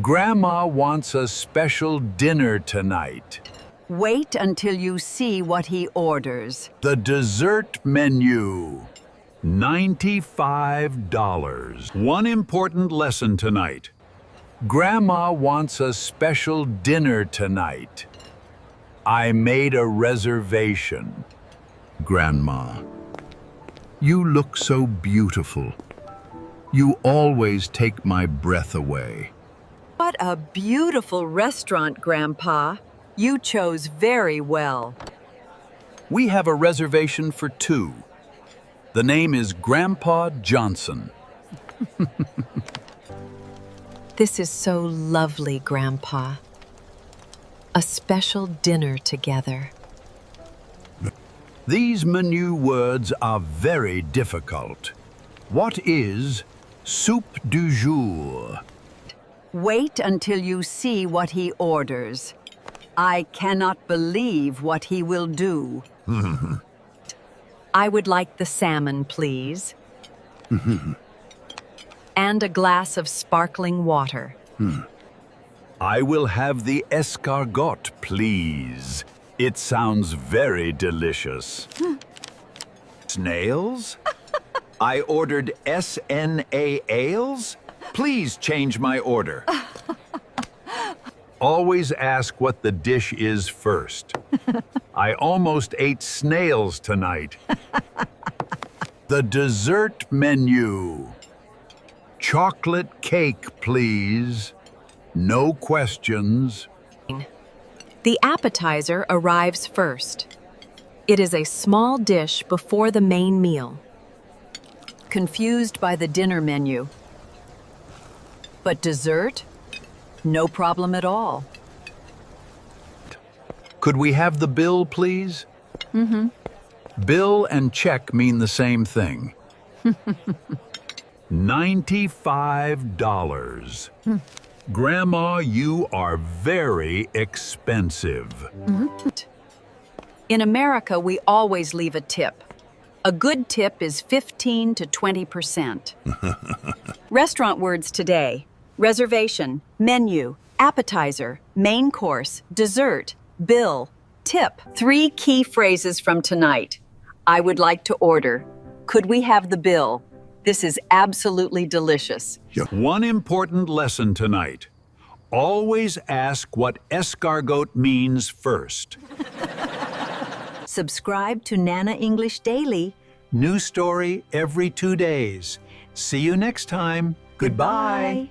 Grandma wants a special dinner tonight. Wait until you see what he orders. The dessert menu. $95. One important lesson tonight. Grandma wants a special dinner tonight. I made a reservation. Grandma, you look so beautiful. You always take my breath away. What a beautiful restaurant, Grandpa. You chose very well. We have a reservation for two. The name is Grandpa Johnson. This is so lovely, Grandpa. A special dinner together. These menu words are very difficult. What is soup du jour? Wait until you see what he orders. I cannot believe what he will do. I would like the salmon, please. And a glass of sparkling water. I will have the escargot, please. It sounds very delicious. Snails? I ordered SNA ales? Please change my order. Always ask what the dish is first. I almost ate snails tonight. The dessert menu. Chocolate cake, please. No questions. The appetizer arrives first. It is a small dish before the main meal. Confused by the dinner menu. But dessert? No problem at all. Could we have the bill, please? Bill and check mean the same thing. $95. Grandma, you are very expensive. In America, we always leave a tip. A good tip is 15 to 20%. Restaurant words today: reservation, menu, appetizer, main course, dessert, bill, tip. 3 key phrases from tonight. I would like to order. Could we have the bill? This is absolutely delicious. One important lesson tonight. Always ask what escargot means first. Subscribe to Nana English Daily. New story every 2 days. See you next time. Goodbye.